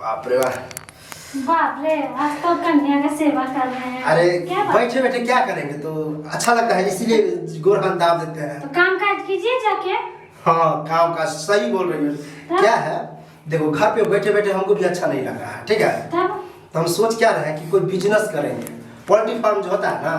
बाप रे वाह। बाप रे, आज तो कन्या का सेवा कर रहे हैं। अरे क्या बात? बैठे बैठे क्या करेंगे, तो अच्छा लगता है इसीलिए गोर हाथ दाब देते हैं। तो काम काज कीजिए जाके। हाँ काम का सही बोल रही है। क्या है देखो, घर पे बैठे बैठे हमको भी अच्छा नहीं लग रहा है, ठीक है। तब तो हम सोच क्या रहे हैं कि कोई बिजनेस करेंगे। पोल्ट्री फार्म जो होता है ना,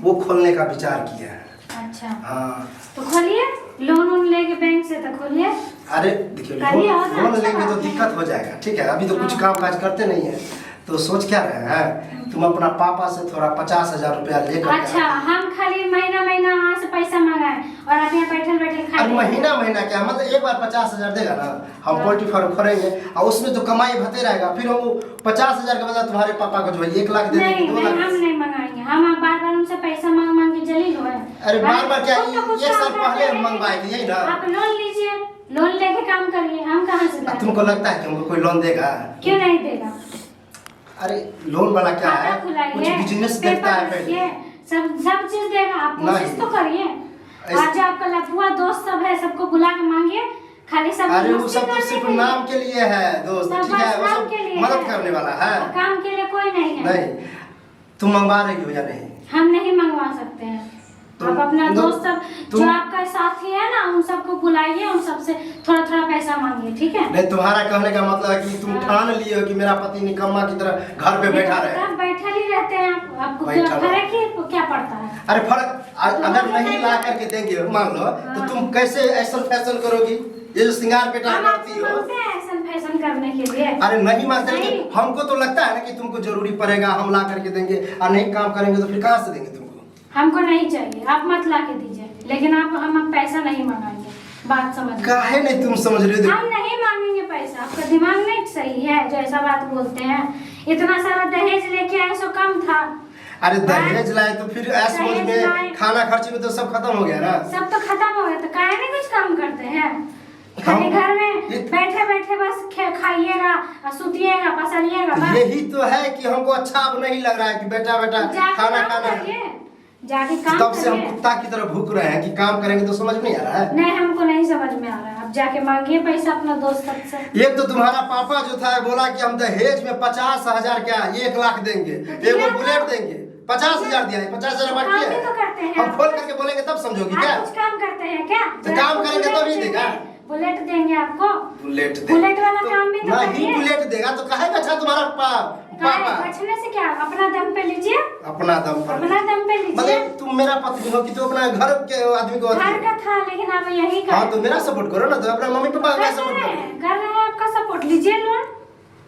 वो खोलने का विचार किया है। अच्छा हाँ तो खोलिए, लोन वोन लेके बैंक से तो खोलिए। अरे देखिए, करिए और लोन अच्छा लेंगे तो बात है। दिक्कत हो जाएगा, ठीक है। अभी तो कुछ हाँ। काम काज करते नहीं है, तो सोच क्या रहे हैं, तुम अपना पापा से थोड़ा 50,000 रुपया लेकर के अच्छा, हम खाली महीना महीना वहाँ से पैसा मंगाए और आप यहाँ बैठल बैठल अरे खाए। महीना महीना क्या, मतलब एक बार 50,000 देगा ना, हम पोल्ट्री फार्म खोलेंगे और उसमें तो कमाई भते रहेगा। फिर हम 50,000 के बदला तुम्हारे पापा को जो है 1 लाख दे देंगे, नहीं 2 नहीं, लाख। हम नहीं मंगाएंगे। हम बार बार उनसे पैसा मांग मांग के जलील हुए। अरे बार बार क्या, कुछ तो कुछ एक साल काम पहले करते हम मंगवाए थे, यही ना। आप लोन लीजिए, लोन लेके काम करिए, हम कहाँ से देंगे? तुमको लगता है कि हमको कोई लोन देगा? क्यों नहीं देगा? अरे लोन वाला क्या है, खाता खुलाइए, कुछ बिजनेस देखता है पेपर पहले। रखिए, सब चीज देगा। आप कोशिश नहीं। तो करिए। आज आपका लफुआ दोस्त सब है, सबको बुला के मांगिए। खाली सब अरे वो मस्ती सब तो करने सिर्फ के लिए। नाम के लिए है दोस्त, सब ठीक है। बस वो नाम सब के लिए मदद है। करने वाला है। काम के लिए कोई नहीं है। नहीं, तुम मंगवा रही हो या नहीं? हम नहीं मंगवा सकते हैं। आप अपना दोस्त सब जो आपका साथी है ना, उन सबको बुलाइए, उन सबसे थोड़ा थोड़ा पैसा मांगिए, ठीक है। नहीं, तुम्हारा कहने का मतलब है कि तुम ठान लिए हो कि मेरा पति निकम्मा की तरह घर पे बैठा रहे। आप बैठा ही रहते हैं, आपको बैठा रहे। फर्क ही क्या पड़ता है? अरे फर्क अगर नहीं ला करके देंगे मान लो, तो तुम कैसे ऐसा फैशन करोगी? ये जो श्रृंगार पेटा हम करती आपसे हो। मांगते हैं ऐसा फैशन करने के लिए। अरे नहीं मानते, नहीं। लेकिन हमको तो लगता है ना कि तुमको जरूरी पड़ेगा, हम ला करके देंगे। और नहीं काम करेंगे तो फिर कहाँ से देंगे तुमको? हमको नहीं चाहिए, आप मत ला के दीजिए, लेकिन हम पैसा नहीं मांगेंगे। बात समझ काहे नहीं तुम समझ रहे हो? हम नहीं मांगेंगे पैसा। आपका दिमाग नहीं सही है जो ऐसा बात बोलते हैं। इतना सारा दहेज लेके आए सो कम था। अरे दहेज लाए तो फिर ऐश मौज दहेज लाए। में खाना खर्च में तो सब खत्म हो गया ना। सब तो खत्म हो गया, तो काहे नहीं कुछ काम करते हैं? खाली घर में बैठे बैठे बस खाइएगा, सुतिएगा, पसरिएगा बस। यही तो है कि हमको अच्छा अब नहीं लग रहा है कि बेटा बेटा जाके खाना काम खाना। करिए, जाके काम तब से हम करिए। कुत्ता की तरह भूख रहे हैं कि काम करेंगे तो समझ नहीं आ रहा है। नहीं, हमको नहीं समझ में आ रहा है। आप जाके मांगिए पैसा अपना दोस्त से। एक तो तुम्हारा पापा जो था बोला कि हम दहेज में 50,000 क्या 1 लाख देंगे, एगो बुलेट देंगे। 50,000 दिया है, 50,000 बाकी काम भी है। तो करते हैं। हम खोल करके बोलेंगे तब समझोगी क्या? आप कुछ काम करते हैं क्या? तो काम करेंगे तो नहीं देगा। बुलेट देंगे आपको। बुलेट दे बुलेट वाला काम भी तो नहीं, करिए। बुलेट देगा तो कहे अच्छा तुम्हारा पापा बचने से क्या, अपना दम पे लीजिए। अपना दम पर अपना दम पे लीजिए। मतलब तुम मेरा पत्नी हो कि तो अपना घर के आदमी को घर का था, लेकिन आप यही कर हाँ तो मेरा सपोर्ट करो ना, तो अपना मम्मी पापा का सपोर्ट करो। कर रहे हैं आपका सपोर्ट। लीजिए लोन,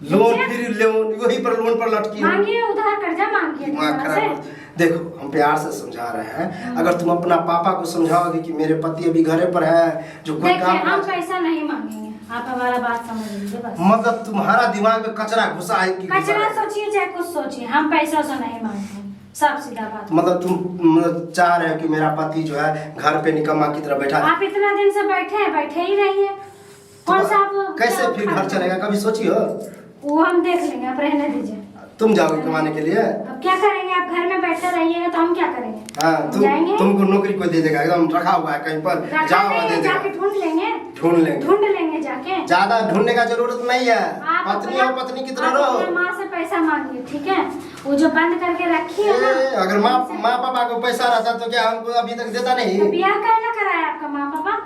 लोन फिर लोन वही पर लोन पर लटकी हो। मांगिए, उधार कर्जा मांगिए दिमाग किसी खराब से। हो। देखो हम प्यार से समझा रहे हैं, अगर तुम अपना पापा को समझाओगे कि मेरे पति अभी घरे पर है, जो कोई देखिए, काम हम पैसा नहीं मांगेंगे। आप हमारा बात समझ लीजिए बस। मतलब तुम्हारा दिमाग में कचरा घुसा है कि कचरा सोचिए चाहे कुछ सोचिए, हम पैसा से नहीं मांगते। सब सीधा बात। मतलब तुम मतलब चाह रहे हो कि मेरा पति जो है घर पे निकम्मा की तरह बैठा है। आप इतना दिन से बैठे हैं, बैठे ही रहिए। कौन सा आप कैसे फिर घर चलेगा, कभी सोची हो? वो हम देख लेंगे, आप रहने दीजिए। तुम जाओगे कमाने के लिए? अब क्या करेंगे? आप घर में बैठे रहिएगा तो हम क्या करेंगे? हाँ जाएंगे? तुमको नौकरी कोई दे देगा, एकदम रखा हुआ है कहीं पर, रखा जाओ नहीं दे है, देगा। जाके ढूंढ लेंगे। ढूंढ लेंगे जाके। ज्यादा ढूंढने का जरूरत नहीं है। आप पत्नी अपना- और पत्नी की तरह आप रहो। अपने माँ से पैसा मांगिए, ठीक है? वो जो बंद करके रखी है ना, अगर माँ पापा को पैसा रहता तो क्या हमको अभी तक देता तो नहीं? ब्याह काहे ना कराया आपका माँ पापा?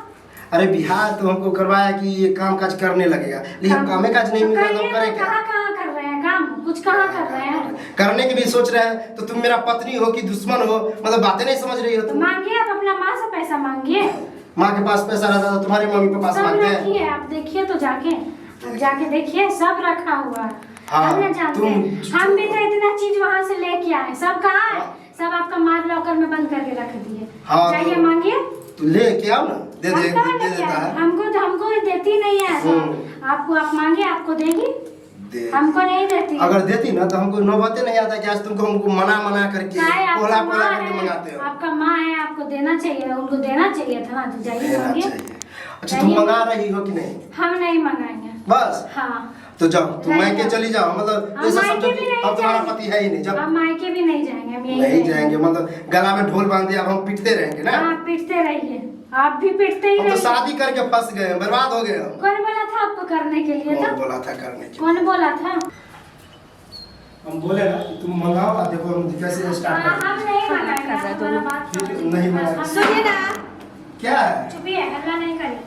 अरे बिहार तो हमको करवाया कि ये काम काज करने लगेगा, लेकिन कामे काज नहीं तो मिल रहा तो करिए, करें क्या? कहाँ कहाँ कर रहे हैं काम? कुछ कहाँ कर रहे हैं? करने की भी सोच रहे हैं तो तुम मेरा पत्नी हो कि दुश्मन हो, मतलब बातें नहीं समझ रही हो तो तुम। मांगिए, आप अपना माँ से पैसा मांगिए। माँ के पास पैसा रहता तो तुम्हारे मम्मी पापा से सब मांगते हैं। रखिए, आप देखिए तो जाके देखिए, सब रखा हुआ है। हाँ, हम ना जानते हैं। हम भी तो इतना चीज वहाँ से लेके आए। सब कहाँ है? सब आपका मार लॉकर में बंद करके रख दिए। हाँ, जाइए तो- मांगिए। तो ले के आओ ना, दे हम कहाँ दे लेके देता आए? है। हमको देती नहीं है। आपको आप मांगिए, आपको देगी। दे। हमको नहीं देती। अगर देती ना तो हमको नौबते नहीं आता कि आज तुमको हमको मना करके चाहे आपका पोला माँ करके है, मंगाते हो। आपका माँ है, आपको देना चाहिए, उनको देना चाहिए था ना। तो जाइए देना मांगिए। चाहिए। अच्छा तुम मंगा रही हो कि नहीं? हम नहीं मंगाएंगे बस हाँ। तो जाओ तुम नहीं मायके जाओ। चली जाओ, मतलब हम ऐसा मायके समझो भी कि नहीं अब तुम्हारा जाएंगे। पति है ही नहीं। जब हम मायके भी नहीं जाएंगे, हम यही नहीं रहेंगे। जाएंगे मतलब गला में ढोल बांध दिया, अब हम पिटते रहेंगे ना। हाँ, पिटते रहिए। आप भी पिटते ही हम तो रहिए। शादी करके फंस गए, बर्बाद हो गए हम। कौन बोला था आपको करने के लिए? कौन तो बोला था करने के? कौन बोला था? हम बोले ना कि तुम मंगाओ, और देखो हम कैसे स्टार्ट हाँ, करें। हम नहीं मंगाएंगे, आप हमारा बात ठीक है, सुनिए। नहीं मंगाएंगे। हम- सुनिए ना, क्या है? चुपिए, हल्ला नहीं करिए।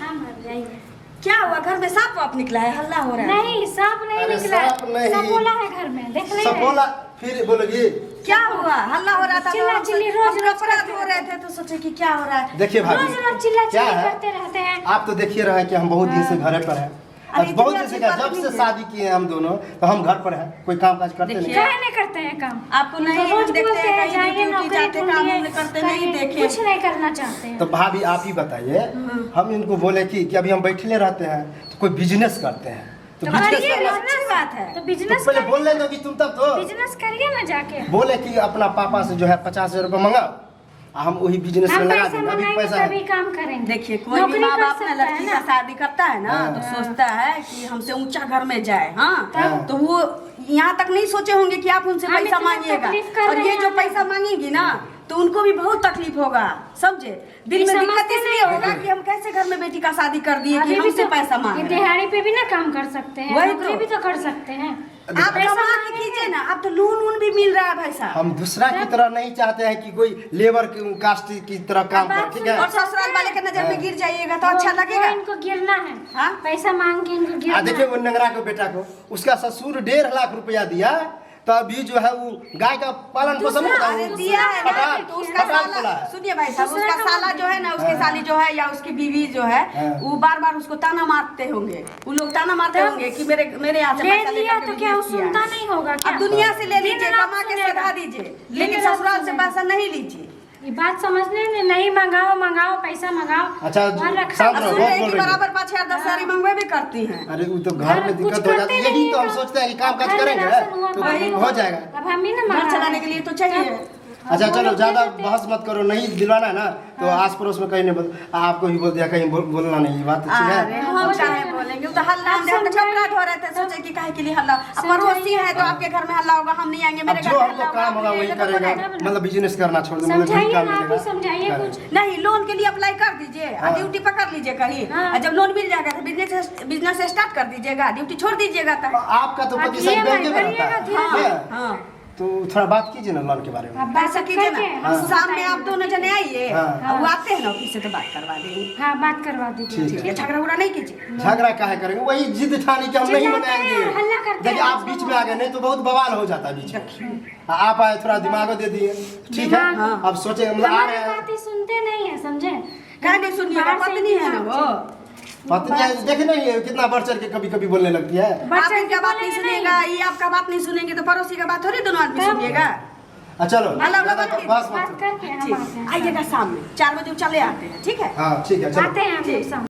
हाँ, मर जाइए। क्या हुआ? घर में सांप वाप निकला है, हल्ला हो रहा है। नहीं, सांप नहीं अरे निकला। सांप नहीं। सपोला है घर में, देख नहीं रहे? सपोला फिर बोलोगी? क्या हुआ? हल्ला हो रहा था, चिल्ला चिल्ली रोज रोज अपराध हो रहे थे तो सोचे कि क्या हो रहा है। देखिए भाभी, रोज रोज चिल्ला क्या चिल्ली है? करते रहते हैं। आप तो देखिए रहे कि हम बहुत दिन से घर पर हैं। अरे आज बहुत इतनी दिन से अच्छी क्या, बात जब नहीं से है। शादी किए हैं हम दोनों, तो हम घर पर हैं, कोई काम काज करते नहीं। काहे नहीं करते हैं काम? आपको नहीं तो रोज देखते बोलते हैं, हैं कहीं जाइए ड्यूटी नौकरी जाते, काम ढूंढिए, वाम करते नहीं कहीं देखे। कुछ नहीं करना चाहते हैं। तो भाभी आप ही बताइए, हम इनको बोले कि अभी हम बैठले रहते हैं तो कोई बिजनेस करते हैं, तो तो बिजनेस करिए, करना- अच्छी बात है। तो तो बिजनेस पहले बोलने दो कि तुम तब तो बिजनेस करिए ना जाके। बोले कि अपना पापा से जो है 50,000 रुपये मंगाओ, आ हम वही बिजनेस में हम लगा पैसा देंगे। अभी मंगाएंगे पैसा तभी है। काम करेंगे। देखिए, कोई भी नौकरी माँ कर बाप सकता ने है लड़की ना। का शादी करता है ना, हाँ। तो सोचता है कि हमसे ऊंचा घर में जाए। हाँ, हाँ। तो वो यहाँ तक नहीं सोचे होंगे कि आप उनसे हम पैसा इतना मांगिएगा, तकलीफ कर और रहे ये हैं जो हम। पैसा मांगेगी ना तो उनको भी बहुत तकलीफ होगा, समझे? दिल में ये दिक्कत समझते इसलिए नहीं होगा हैं। कि हम कैसे घर में बेटी का शादी कर दिए कि अभी भी हमसे तो पैसा मांग ये रहे हैं। दिहाड़ी पे भी ना काम कर सकते हैं, वही नौकरी तो। भी तो कर सकते हैं। आप पैसा कमा के मांगेंगे। कीजिए ना, अब तो लोन वोन भी मिल रहा है भाई साहब। हम दूसरा की तरह नहीं चाहते हैं कि कोई लेबर की कास्ट की तरह काम अब करे, बात ठीक है? और ससुराल वाले के नजर में गिर जाइएगा तो अच्छा वो लगेगा। इनको गिरना है। हाँ? पैसा मांग के इनको गिरना देखिए है। वो नंगरा को बेटा को उसका ससुर 1.5 लाख रुपया दिया, तो अभी जो है वो गाय का पालन पोषण दूसरा- होता अरे है, दिया है ना, खटाल- तो उसका खटाल साला, खोला है। सुनिए भाई साहब, दूसरा उसका का साला जो है ना, उसकी हाँ। साली जो है या उसकी बीवी जो है, हाँ। वो बार बार उसको ताना मारते होंगे। वो लोग ताना मारते तब होंगे कि मेरे यहाँ से ले पैसा लिया लेकर तो के क्या वो बिजनेस किया सुनता है। नहीं होगा क्या? अब दुनिया से ले दिन लीजिए, रात कमा के सुनेगा। सधा दीजिए, दिन लेकिन रात ससुराल से सुनेगा। पैसा नहीं लीजिए। ये बात समझने में नहीं, मंगाओ मंगाओ, पैसा मंगाओ। अच्छा, वहाँ रखा शांत अब रहो, सुन बहुत रहे हैं बोल कि रही है। बराबर 5,000 10,000 मंगवे भी करती हैं। अरे वो तो घर में दिक्कत हो जाती है, यही तो हम सोचते हैं कि काम काज करेंगे तो हो जाएगा। अब हम ही ना घर मंगा चलाने रहे के लिए तो हैं। चाहिए। अच्छा वो चलो, लोग ज्यादा दे देते हैं। बहस मत करो, नहीं दिलवाना है ना तो आस पड़ोस में कहीं नहीं बोल, आपको भी बोल दिया कहीं बोलना नहीं, ये बात अच्छी अरे है। हम चाहे बोलेंगे, वो तो हल्ला हम समझाइए। घबराहट हो रहे थे, सोचे कि काहे के लिए हल्ला। अब पड़ोसी है तो आपके घर में हल्ला होगा, हम नहीं आएंगे, अब मेरे घर जो में हमको हल्ला काम होगा आप वही नहीं आएंगे तो करेगा, बोलेगा। मतलब बिजनेस करना छोड़ दो, मतलब समझाइए ठीक काम ना, आप ही मिलेगा। समझाइए करें। कुछ। नहीं, लोन के लिए अप्लाई कर दीजिए, हाँ। ड्यूटी पकड़ लीजिए कहीं, हाँ। और जब लोन मिल जाएगा तो बिजनेस स्टार्ट कर दीजिएगा, ड्यूटी छोड़ दीजिएगा तक। आपका तो आप पति सब EMI बैंक में भरिएगा रहता धीरे है, धीरे। है? हाँ, तो थोड़ा बात कीजिए ना लोन के बारे में। आप बात ऐसा कीजिए करके ना, हमको शाम में बताइए। आप दोनों जने आइए, हाँ। वो आते हैं ना ऑफिस से तो बात करवा देंगे। हाँ, बात करवा दीजिए। ठीक है। ये झगड़ा उगड़ा नहीं कीजिए। झगड़ा काहे करेंगे, वही जिद ठानी कि हम नहीं चिल्लाते हैं, मनाएंगे। हल्ला करते देखिए हैं, आप बीच में आ गए, नहीं तो बहुत बवाल हो जाता है बीच में। आप आए, थोड़ा दिमाग दे दिए, ठीक है। दिमाग- अब सोचे मतलब आ हमारी रहे हैं, बात ही सुनते नहीं है, समझे? कह नहीं सुनिएगा, बाहर से पत्नी है ना इंतजाम वो। पत्नी देखे नहीं कितना बढ़ चढ़ के कभी कभी बोलने लगती है। आप बच्चे इनका बात नहीं बोलेंगे सुनिएगा, ये आपका बात नहीं सुनेंगे तो पड़ोसी का बात थोड़ी दोनों आदमी तब- सुनिएगा। चलो अलग ज्यादा अलग बहस बात मत करो। करके हम आते ठीक, हैं। आइएगा शाम में 4 बजे चले आते हैं, ठीक है? हाँ ठीक है चलो। आते हैं हम लोग शाम।